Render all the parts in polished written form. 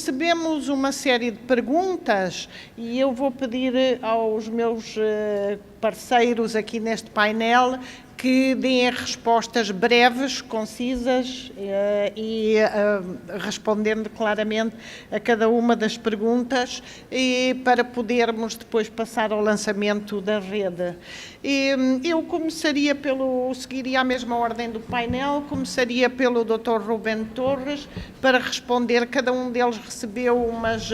recebemos uma série de perguntas e eu vou pedir aos meus parceiros aqui neste painel que deem respostas breves, concisas e respondendo claramente a cada uma das perguntas e para podermos depois passar ao lançamento da rede. Eu seguiria a mesma ordem do painel, começaria pelo Dr. Rubén Torres para responder. Cada um deles recebeu umas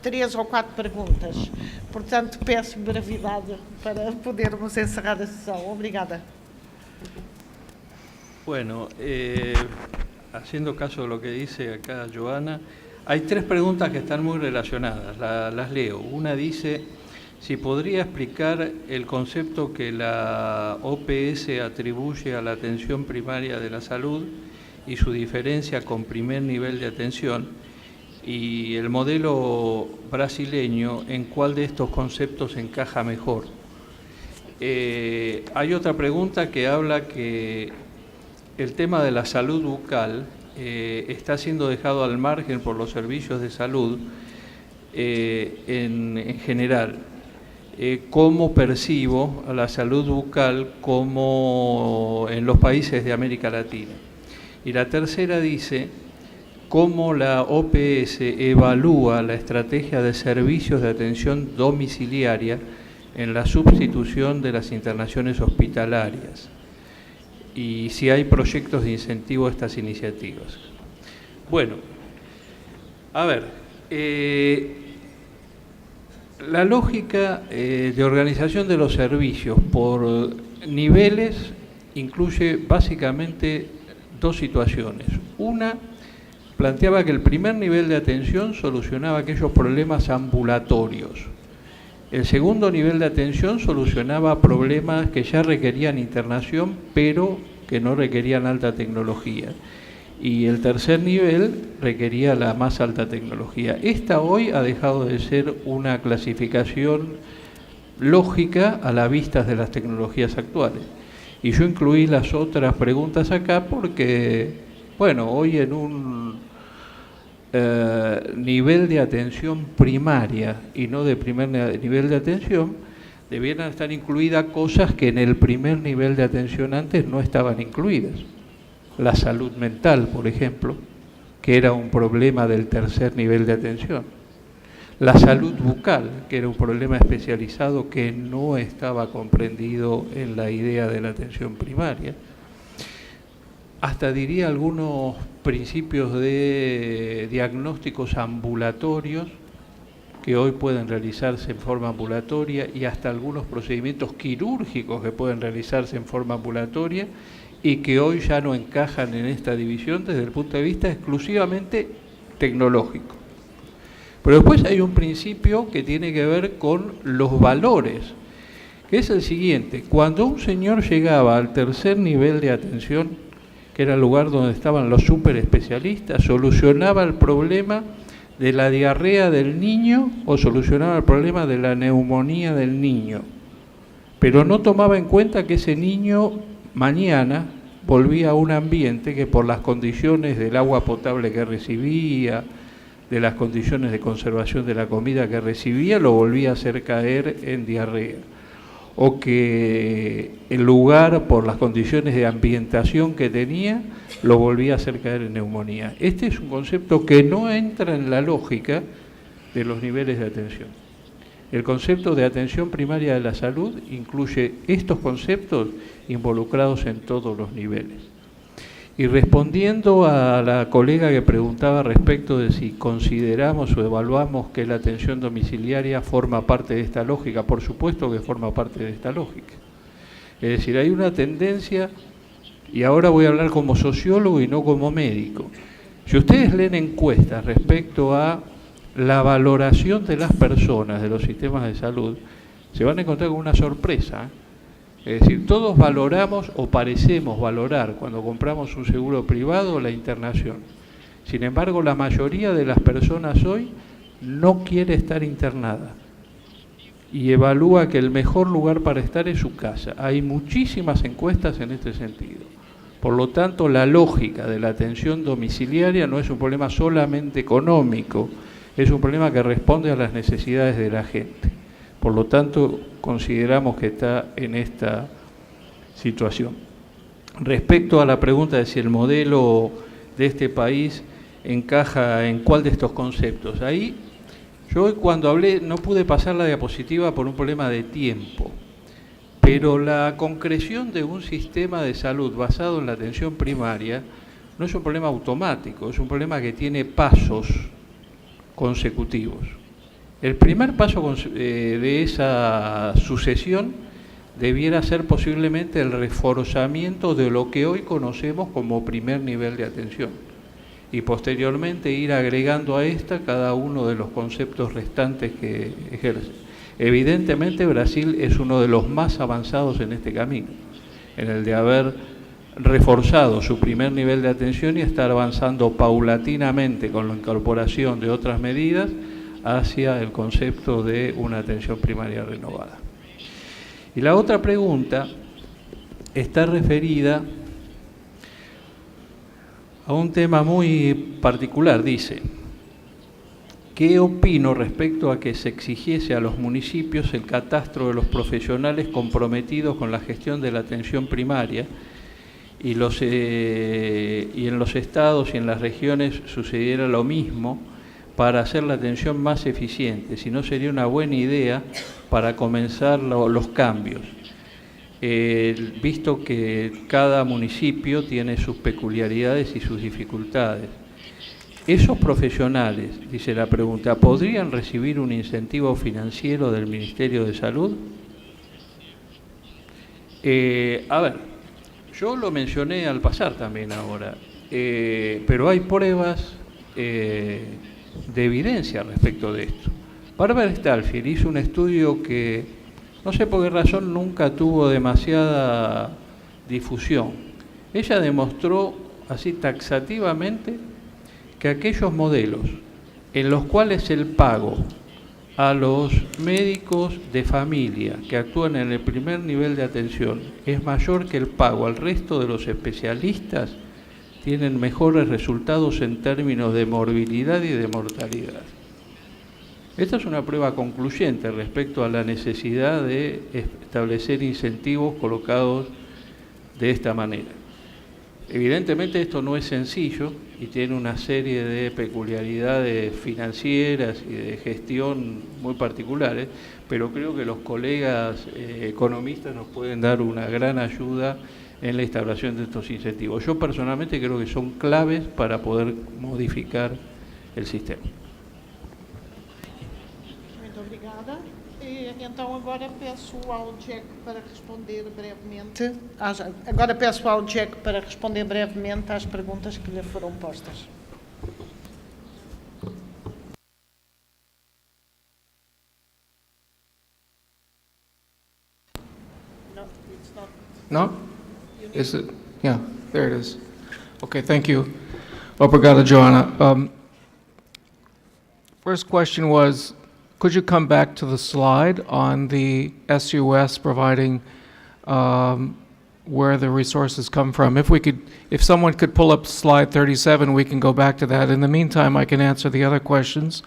3 ou 4 perguntas. Portanto, peço brevidade para podermos encerrar a sessão. Obrigada. Bueno, haciendo caso de lo que dice acá Joana, hay 3 preguntas que están muy relacionadas, las leo. Una dice, si podría explicar el concepto que la OPS atribuye a la atención primaria de la salud y su diferencia con primer nivel de atención, y el modelo brasileño, ¿en cuál de estos conceptos encaja mejor? Hay otra pregunta que habla que el tema de la salud bucal está siendo dejado al margen por los servicios de salud en general. ¿Cómo percibo a la salud bucal como en los países de América Latina? Y la tercera dice, ¿cómo la OPS evalúa la estrategia de servicios de atención domiciliaria en la sustitución de las internaciones hospitalarias? Y si hay proyectos de incentivo a estas iniciativas. Bueno, a ver, la lógica de organización de los servicios por niveles incluye básicamente 2 situaciones. Una, planteaba que el primer nivel de atención solucionaba aquellos problemas ambulatorios. El segundo nivel de atención solucionaba problemas que ya requerían internación, pero que no requerían alta tecnología. Y el tercer nivel requería la más alta tecnología. Esta hoy ha dejado de ser una clasificación lógica a la vista de las tecnologías actuales. Y yo incluí las otras preguntas acá porque, bueno, hoy en un nivel de atención primaria y no de primer nivel de atención, debieran estar incluidas cosas que en el primer nivel de atención antes no estaban incluidas. La salud mental, por ejemplo, que era un problema del tercer nivel de atención. La salud bucal, que era un problema especializado que no estaba comprendido en la idea de la atención primaria. Hasta diría algunos principios de diagnósticos ambulatorios que hoy pueden realizarse en forma ambulatoria y hasta algunos procedimientos quirúrgicos que pueden realizarse en forma ambulatoria y que hoy ya no encajan en esta división desde el punto de vista exclusivamente tecnológico. Pero después hay un principio que tiene que ver con los valores, que es el siguiente: cuando un señor llegaba al tercer nivel de atención, que era el lugar donde estaban los superespecialistas, solucionaba el problema de la diarrea del niño o solucionaba el problema de la neumonía del niño, pero no tomaba en cuenta que ese niño mañana volvía a un ambiente que por las condiciones del agua potable que recibía, de las condiciones de conservación de la comida que recibía, lo volvía a hacer caer en diarrea, o que el lugar, por las condiciones de ambientación que tenía, lo volvía a hacer caer en neumonía. Este es un concepto que no entra en la lógica de los niveles de atención. El concepto de atención primaria de la salud incluye estos conceptos involucrados en todos los niveles. Y respondiendo a la colega que preguntaba respecto de si consideramos o evaluamos que la atención domiciliaria forma parte de esta lógica, por supuesto que forma parte de esta lógica. Es decir, hay una tendencia, y ahora voy a hablar como sociólogo y no como médico. Si ustedes leen encuestas respecto a la valoración de las personas de los sistemas de salud, se van a encontrar con una sorpresa. Es decir, todos valoramos o parecemos valorar cuando compramos un seguro privado la internación. Sin embargo, la mayoría de las personas hoy no quiere estar internada y evalúa que el mejor lugar para estar es su casa. Hay muchísimas encuestas en este sentido. Por lo tanto, la lógica de la atención domiciliaria no es un problema solamente económico, es un problema que responde a las necesidades de la gente. Por lo tanto, consideramos que está en esta situación. Respecto a la pregunta de si el modelo de este país encaja en cuál de estos conceptos, ahí yo cuando hablé no pude pasar la diapositiva por un problema de tiempo, pero la concreción de un sistema de salud basado en la atención primaria no es un problema automático, es un problema que tiene pasos consecutivos. El primer paso de esa sucesión debiera ser posiblemente el reforzamiento de lo que hoy conocemos como primer nivel de atención y posteriormente ir agregando a esta cada uno de los conceptos restantes que ejerce. Evidentemente Brasil es uno de los más avanzados en este camino, en el de haber reforzado su primer nivel de atención y estar avanzando paulatinamente con la incorporación de otras medidas hacia el concepto de una atención primaria renovada. Y la otra pregunta está referida a un tema muy particular. Dice, ¿qué opino respecto a que se exigiese a los municipios el catastro de los profesionales comprometidos con la gestión de la atención primaria y en los estados y en las regiones sucediera lo mismo para hacer la atención más eficiente? Si no sería una buena idea para comenzar los cambios, visto que cada municipio tiene sus peculiaridades y sus dificultades. ¿Esos profesionales, dice la pregunta, podrían recibir un incentivo financiero del Ministerio de Salud? A ver, yo lo mencioné al pasar también ahora, pero hay pruebas de evidencia respecto de esto. Barbara Stahlfield hizo un estudio que, no sé por qué razón, nunca tuvo demasiada difusión. Ella demostró así taxativamente que aquellos modelos en los cuales el pago a los médicos de familia que actúan en el primer nivel de atención es mayor que el pago al resto de los especialistas, tienen mejores resultados en términos de morbilidad y de mortalidad. Esta es una prueba concluyente respecto a la necesidad de establecer incentivos colocados de esta manera. Evidentemente esto no es sencillo y tiene una serie de peculiaridades financieras y de gestión muy particulares, pero creo que los colegas economistas nos pueden dar una gran ayuda en la instauración de estos incentivos. Yo personalmente creo que son claves para poder modificar el sistema. Muito obrigada. Então agora peço ao Jack para responder brevemente. Agora peço ao Jack para responder brevemente às perguntas que lhe foram postas. No, it's not. No? Is it? Yeah, there it is. Okay, thank you. Obrigado, Joanna. First question was, could you come back to the slide on the SUS providing where the resources come from? If someone could pull up slide 37, we can go back to that. In the meantime, I can answer the other questions.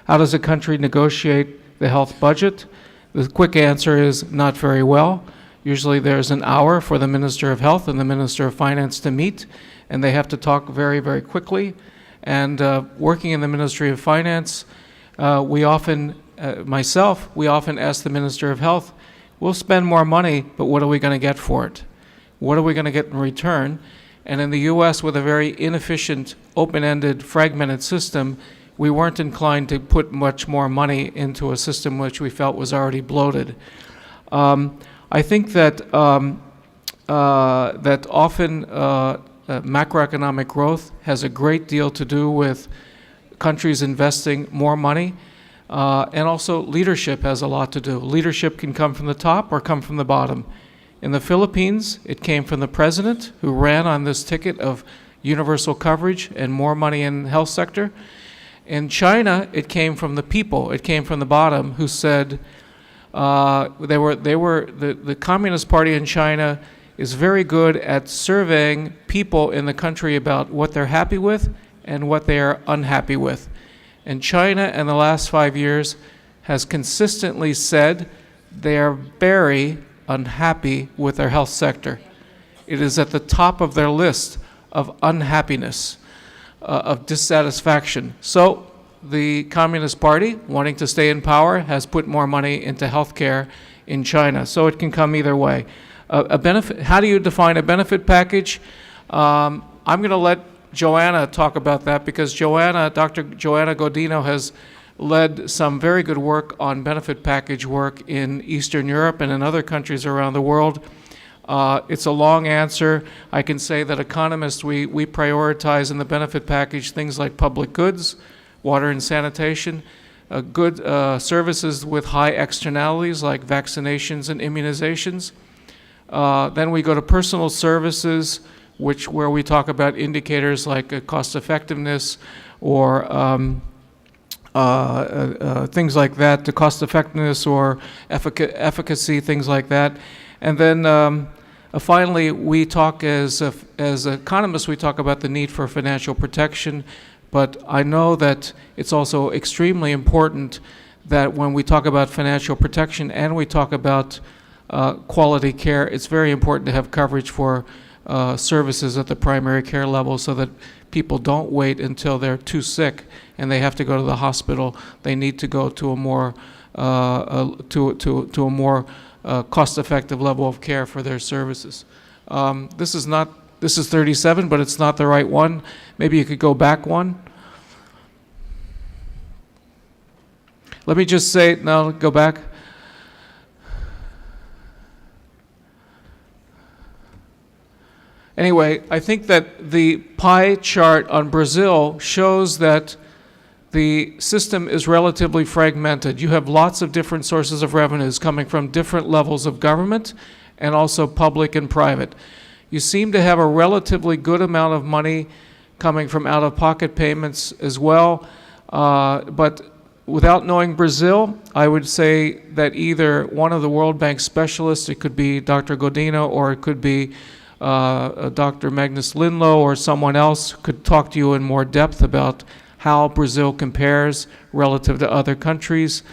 How does a country negotiate the health budget? The quick answer is not very well. Usually there's an hour for the Minister of Health and the Minister of Finance to meet, and they have to talk very, very quickly. And working in the Ministry of Finance, we often ask the Minister of Health, we'll spend more money, but what are we going to get for it? What are we going to get in return? And in the U.S., with a very inefficient, open-ended, fragmented system, we weren't inclined to put much more money into a system which we felt was already bloated. I think that that often macroeconomic growth has a great deal to do with countries investing more money, and also leadership has a lot to do. Leadership can come from the top or come from the bottom. In the Philippines, it came from the president, who ran on this ticket of universal coverage and more money in the health sector. In China, it came from the people. It came from the bottom, who said the Communist Party in China is very good at surveying people in the country about what they're happy with and what they are unhappy with. And China in the last 5 years has consistently said they are very unhappy with their health sector. It is at the top of their list of unhappiness, of dissatisfaction. So the Communist Party, wanting to stay in power, has put more money into healthcare in China. So it can come either way. A benefit. How do you define a benefit package? I'm going to let Joanna talk about that, because Dr. Joanna Godino has led some very good work on benefit package work in Eastern Europe and in other countries around the world. It's a long answer. I can say that economists, we prioritize in the benefit package things like public goods, water and sanitation, good services with high externalities like vaccinations and immunizations. Then we go to personal services, where we talk about indicators like cost effectiveness or things like that, the cost effectiveness or efficacy, things like that. And then finally, we talk as economists, we talk about the need for financial protection, but I know that it's also extremely important that when we talk about financial protection and we talk about quality care, it's very important to have coverage for services at the primary care level so that people don't wait until they're too sick and they have to go to the hospital. They need to go to a more cost-effective level of care for their services. This is 37, but it's not the right one. Maybe you could go back one. Let me just say, no, go back. Anyway, I think that the pie chart on Brazil shows that the system is relatively fragmented. You have lots of different sources of revenues coming from different levels of government and also public and private. You seem to have a relatively good amount of money coming from out-of-pocket payments as well, but without knowing Brazil, I would say that either one of the World Bank specialists, it could be Dr. Godino or it could be Dr. Magnus Lindlow or someone else, could talk to you in more depth about how Brazil compares relative to other countries,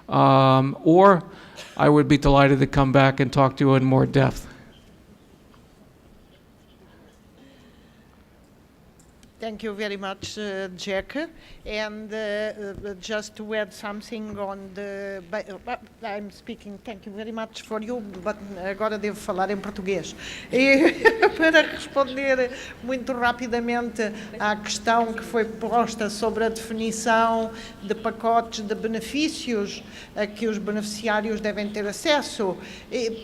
or I would be delighted to come back and talk to you in more depth. Thank you very much, Jack. And just to add something on the... I'm speaking, thank you very much for you, but agora devo falar em português. Para responder muito rapidamente à questão que foi posta sobre a definição de pacotes de benefícios a que os beneficiários devem ter acesso,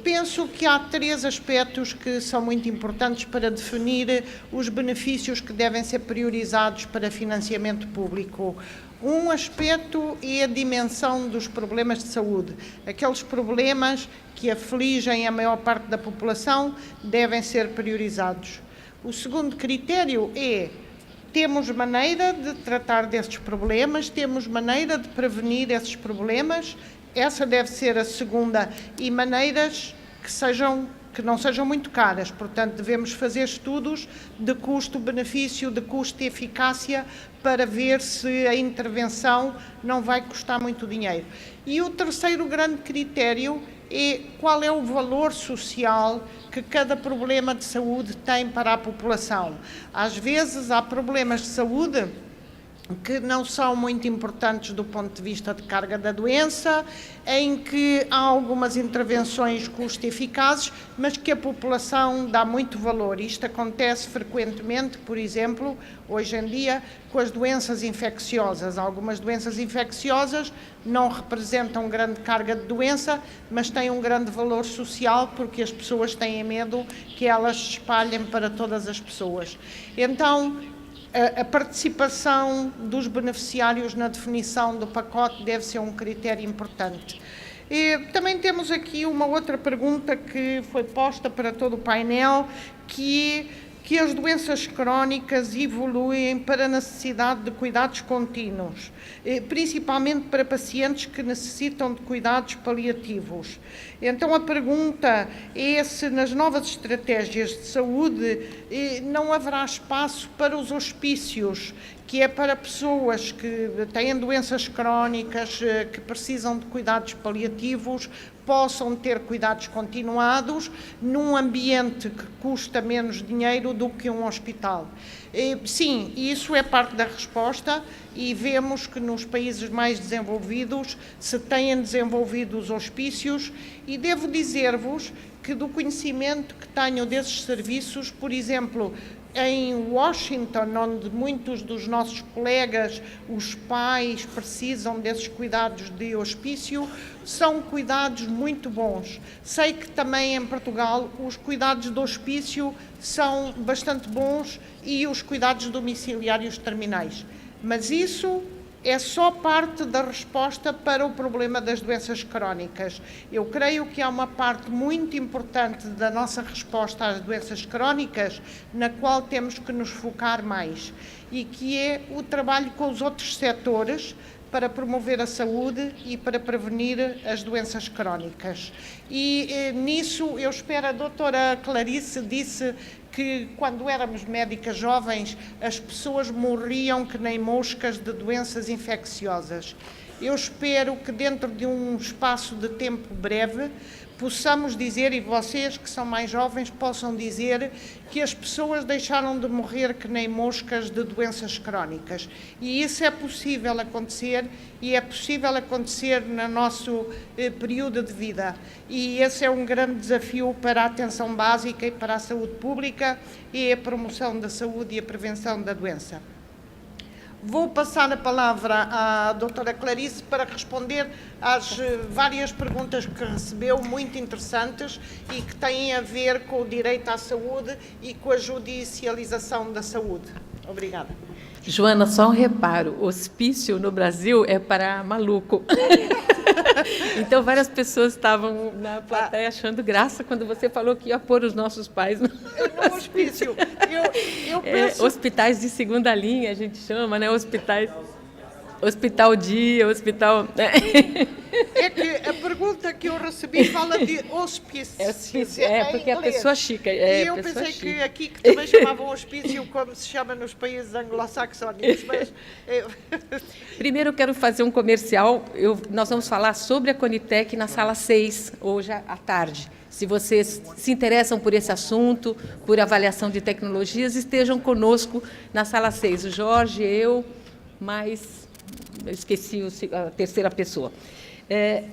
penso que há 3 aspectos que são muito importantes para definir os benefícios que devem ser priorizados para financiamento público. Um aspecto é a dimensão dos problemas de saúde. Aqueles problemas que afligem a maior parte da população devem ser priorizados. O segundo critério é: temos maneira de tratar desses problemas, temos maneira de prevenir esses problemas. Essa deve ser a segunda, e maneiras que não sejam muito caras. Portanto, devemos fazer estudos de custo-benefício, de custo e eficácia, para ver se a intervenção não vai custar muito dinheiro. E o terceiro grande critério é qual é o valor social que cada problema de saúde tem para a população. Às vezes há problemas de saúde que não são muito importantes do ponto de vista de carga da doença, em que há algumas intervenções custo-eficazes, mas que a população dá muito valor. Isto acontece frequentemente, por exemplo, hoje em dia, com as doenças infecciosas. Algumas doenças infecciosas não representam grande carga de doença, mas têm um grande valor social, porque as pessoas têm medo que elas se espalhem para todas as pessoas. Então, a participação dos beneficiários na definição do pacote deve ser um critério importante. E também temos aqui uma outra pergunta que foi posta para todo o painel, que que as doenças crónicas evoluem para a necessidade de cuidados contínuos, principalmente para pacientes que necessitam de cuidados paliativos. Então a pergunta é se nas novas estratégias de saúde não haverá espaço para os hospícios, que é para pessoas que têm doenças crónicas, que precisam de cuidados paliativos, possam ter cuidados continuados num ambiente que custa menos dinheiro do que um hospital. Sim, isso é parte da resposta e vemos que nos países mais desenvolvidos se têm desenvolvido os hospícios e devo dizer-vos que do conhecimento que tenho desses serviços, por exemplo, em Washington, onde muitos dos nossos colegas, os pais, precisam desses cuidados de hospício, são cuidados muito bons. Sei que também em Portugal os cuidados de hospício são bastante bons e os cuidados domiciliários terminais. Mas isso é só parte da resposta para o problema das doenças crónicas. Eu creio que há uma parte muito importante da nossa resposta às doenças crónicas na qual temos que nos focar mais e que é o trabalho com os outros setores para promover a saúde e para prevenir as doenças crónicas. E nisso eu espero, a doutora Clarice disse que quando éramos médicas jovens as pessoas morriam que nem moscas de doenças infecciosas. Eu espero que dentro de um espaço de tempo breve possamos dizer, e vocês que são mais jovens possam dizer, que as pessoas deixaram de morrer que nem moscas de doenças crónicas. E isso é possível acontecer, e é possível acontecer no nosso período de vida. E esse é um grande desafio para a atenção básica e para a saúde pública, e a promoção da saúde e a prevenção da doença. Vou passar a palavra à doutora Clarice para responder às várias perguntas que recebeu, muito interessantes, e que têm a ver com o direito à saúde e com a judicialização da saúde. Obrigada. Joana, só um reparo, hospício no Brasil é para maluco. Então, várias pessoas estavam na plateia achando graça quando você falou que ia pôr os nossos pais no hospício. Eu penso... hospitais de segunda linha, a gente chama, né? Hospital dia, hospital... É que a pergunta que eu recebi fala de hospício. Porque a pessoa chica. E eu pensei que aqui que também chamavam hospício como se chama nos países anglo-saxónicos, mas... Primeiro eu quero fazer um comercial. Nós vamos falar sobre a Conitec na sala 6, hoje à tarde. Se vocês se interessam por esse assunto, por avaliação de tecnologias, estejam conosco na sala 6. O Jorge, eu esqueci a terceira pessoa.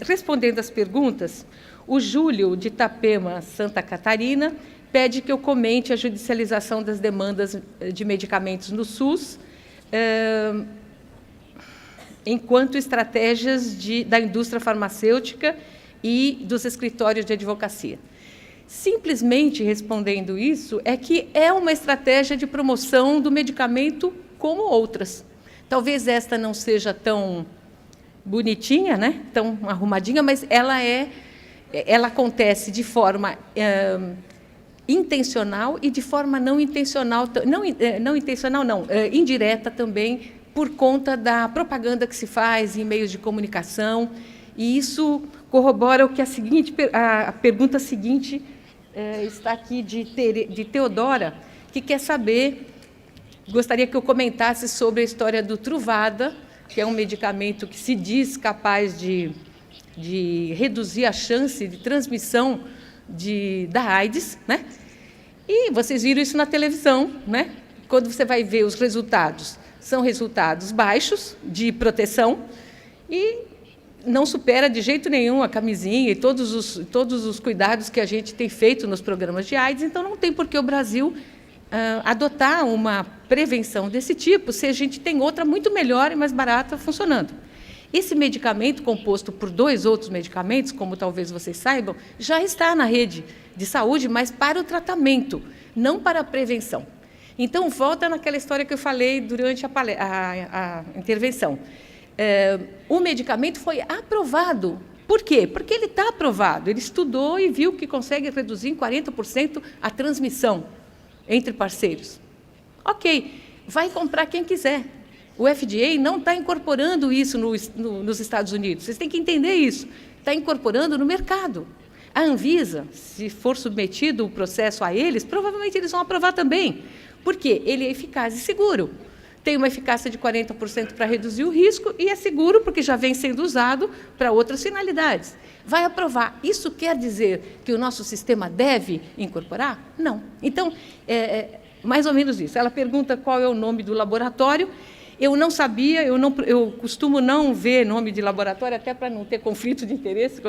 Respondendo às perguntas, o Júlio, de Itapema, Santa Catarina, pede que eu comente a judicialização das demandas de medicamentos no SUS, enquanto estratégias da indústria farmacêutica e dos escritórios de advocacia. Simplesmente respondendo isso, é que é uma estratégia de promoção do medicamento como outras. Talvez esta não seja tão bonitinha, né? Tão arrumadinha, mas ela acontece de forma intencional e de forma não intencional, indireta também, por conta da propaganda que se faz em meios de comunicação, e isso corrobora o que a pergunta seguinte está aqui de Teodora, que quer saber, gostaria que eu comentasse sobre a história do Truvada, que é um medicamento que se diz capaz de reduzir a chance de transmissão da AIDS, né? E vocês viram isso na televisão, né? Quando você vai ver os resultados, são resultados baixos de proteção e não supera de jeito nenhum a camisinha e todos os cuidados que a gente tem feito nos programas de AIDS, então não tem por que o Brasil adotar uma prevenção desse tipo, se a gente tem outra muito melhor e mais barata funcionando. Esse medicamento, composto por 2 outros medicamentos, como talvez vocês saibam, já está na rede de saúde, mas para o tratamento, não para a prevenção. Então, volta naquela história que eu falei durante a intervenção. O medicamento foi aprovado. Por quê? Porque ele está aprovado. Ele estudou e viu que consegue reduzir em 40% a transmissão. entre parceiros. Ok, vai comprar quem quiser. O FDA não está incorporando isso nos Estados Unidos. Vocês têm que entender isso. Está incorporando no mercado. A Anvisa, se for submetido o processo a eles, provavelmente eles vão aprovar também. Por quê? Ele é eficaz e seguro. Tem uma eficácia de 40% para reduzir o risco e é seguro porque já vem sendo usado para outras finalidades. Vai aprovar. Isso quer dizer que o nosso sistema deve incorporar? Não. Então, mais ou menos isso. Ela pergunta qual é o nome do laboratório. Eu não sabia, eu costumo não ver nome de laboratório, até para não ter conflito de interesse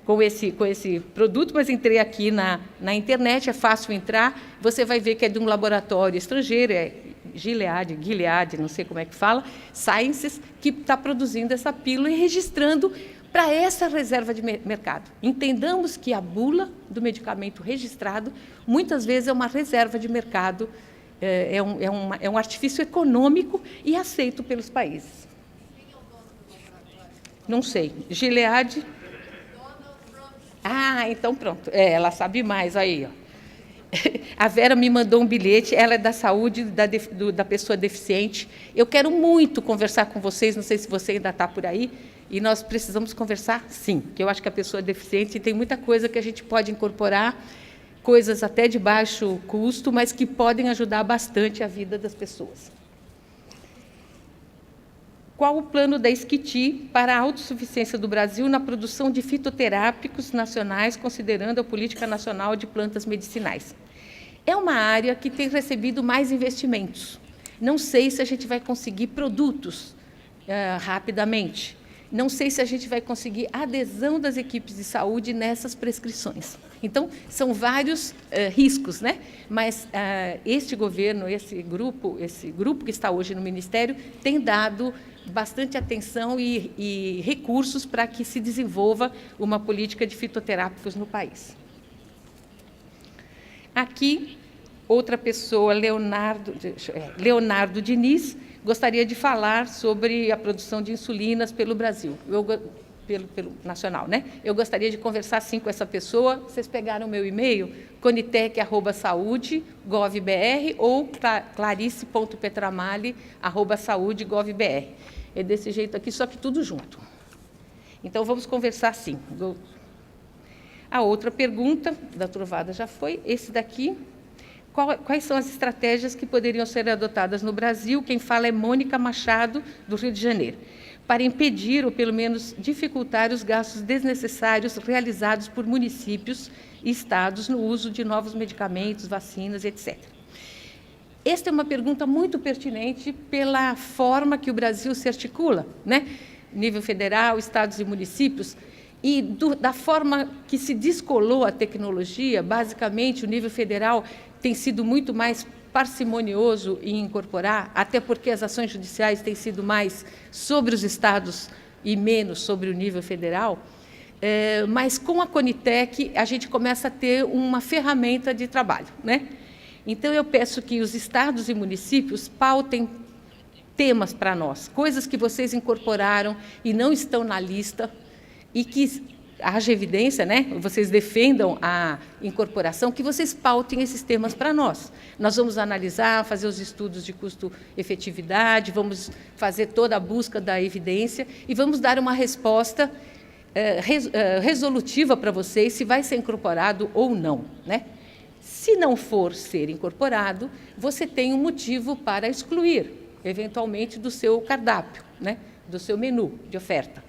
com esse produto, mas entrei aqui na internet, é fácil entrar, você vai ver que é de um laboratório estrangeiro, é Gilead, não sei como é que fala, Sciences, que está produzindo essa pílula e registrando para essa reserva de mercado. Entendamos que a bula do medicamento registrado, muitas vezes é uma reserva de mercado, é um artifício econômico e aceito pelos países. Não sei. Gilead... Ah, então pronto. Ela sabe mais aí. Ó. A Vera me mandou um bilhete, ela é da saúde da pessoa deficiente. Eu quero muito conversar com vocês, não sei se você ainda está por aí, e nós precisamos conversar, sim, porque eu acho que a pessoa deficiente tem muita coisa que a gente pode incorporar, coisas até de baixo custo, mas que podem ajudar bastante a vida das pessoas. Qual o plano da Esquiti para a autossuficiência do Brasil na produção de fitoterápicos nacionais, considerando a Política Nacional de Plantas Medicinais? É uma área que tem recebido mais investimentos. Não sei se a gente vai conseguir produtos rapidamente. Não sei se a gente vai conseguir adesão das equipes de saúde nessas prescrições. Então, são vários riscos, né? Mas este governo, esse grupo que está hoje no Ministério, tem dado bastante atenção e recursos para que se desenvolva uma política de fitoterápicos no país. Aqui, outra pessoa, Leonardo Diniz, gostaria de falar sobre a produção de insulinas pelo Brasil, pelo nacional, né? Eu gostaria de conversar, sim, com essa pessoa. Vocês pegaram o meu e-mail, conitec@saude.gov.br ou clarice.petramale@saude.gov.br. É desse jeito aqui, só que tudo junto. Então, vamos conversar, sim. A outra pergunta, da Trovada já foi, esse daqui. Quais são as estratégias que poderiam ser adotadas no Brasil? Quem fala é Mônica Machado, do Rio de Janeiro, para impedir ou, pelo menos, dificultar os gastos desnecessários realizados por municípios e estados no uso de novos medicamentos, vacinas, etc. Esta é uma pergunta muito pertinente pela forma que o Brasil se articula, né? Nível federal, estados e municípios, e da forma que se descolou a tecnologia. Basicamente, o nível federal tem sido muito mais parcimonioso em incorporar, até porque as ações judiciais têm sido mais sobre os estados e menos sobre o nível federal. Mas com a Conitec a gente começa a ter uma ferramenta de trabalho, né? Então eu peço que os estados e municípios pautem temas para nós, coisas que vocês incorporaram e não estão na lista e que haja evidência, né? Vocês defendam a incorporação, que vocês pautem esses temas para nós. Nós vamos analisar, fazer os estudos de custo-efetividade, vamos fazer toda a busca da evidência e vamos dar uma resposta resolutiva para vocês se vai ser incorporado ou não, né? Se não for ser incorporado, você tem um motivo para excluir, eventualmente, do seu cardápio, né? Do seu menu de oferta.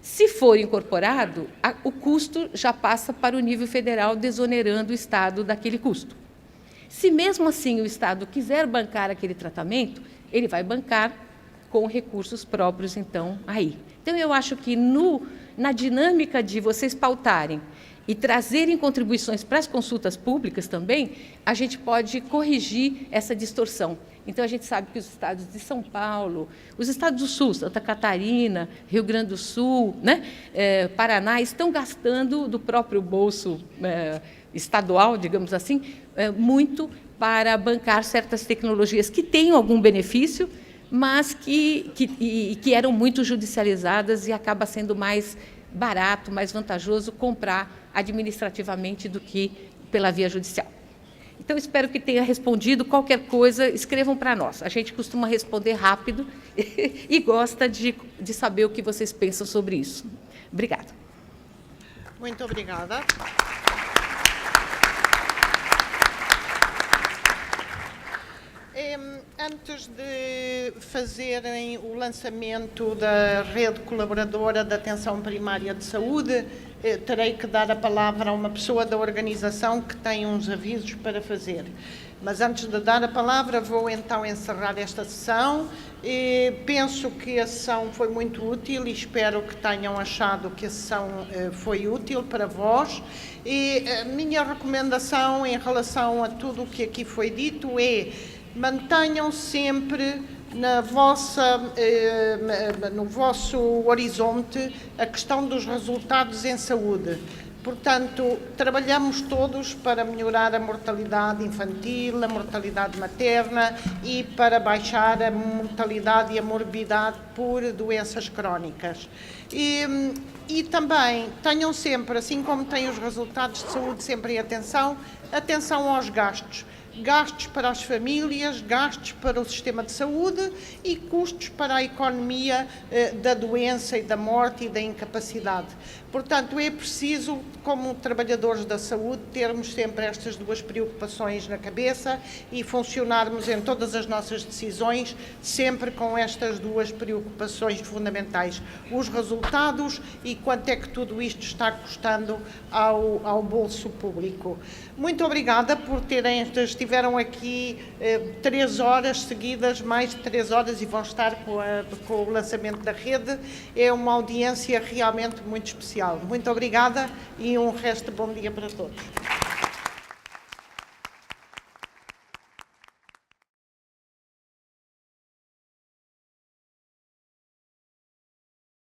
Se for incorporado, o custo já passa para o nível federal, desonerando o Estado daquele custo. Se mesmo assim o Estado quiser bancar aquele tratamento, ele vai bancar com recursos próprios, então, aí. Então, eu acho que na dinâmica de vocês pautarem e trazerem contribuições para as consultas públicas também, a gente pode corrigir essa distorção. Então, a gente sabe que os estados de São Paulo, os estados do Sul, Santa Catarina, Rio Grande do Sul, né, Paraná, estão gastando do próprio bolso estadual, digamos assim, muito para bancar certas tecnologias que têm algum benefício, mas que eram muito judicializadas e acaba sendo mais barato, mais vantajoso comprar administrativamente do que pela via judicial. Então, espero que tenha respondido. Qualquer coisa, escrevam para nós. A gente costuma responder rápido e gosta de saber o que vocês pensam sobre isso. Obrigada. Muito obrigada. Antes de fazerem o lançamento da rede colaboradora de atenção primária de saúde, terei que dar a palavra a uma pessoa da organização que tem uns avisos para fazer. Mas antes de dar a palavra, vou então encerrar esta sessão. Penso que a sessão foi muito útil e espero que tenham achado que a sessão foi útil para vós. E a minha recomendação em relação a tudo o que aqui foi dito é: mantenham sempre no vosso horizonte a questão dos resultados em saúde. Portanto, trabalhamos todos para melhorar a mortalidade infantil, a mortalidade materna e para baixar a mortalidade e a morbidade por doenças crónicas. E também tenham sempre, assim como têm os resultados de saúde sempre em atenção aos gastos. Gastos para as famílias, gastos para o sistema de saúde e custos para a economia da doença e da morte e da incapacidade. Portanto, é preciso, como trabalhadores da saúde, termos sempre estas duas preocupações na cabeça e funcionarmos em todas as nossas decisões sempre com estas duas preocupações fundamentais: os resultados e quanto é que tudo isto está custando ao bolso público. Muito obrigada por estiveram aqui 3 horas seguidas, mais de 3 horas, e vão estar com o lançamento da rede. É uma audiência realmente muito especial. Muito obrigada e um resto de bom dia para todos.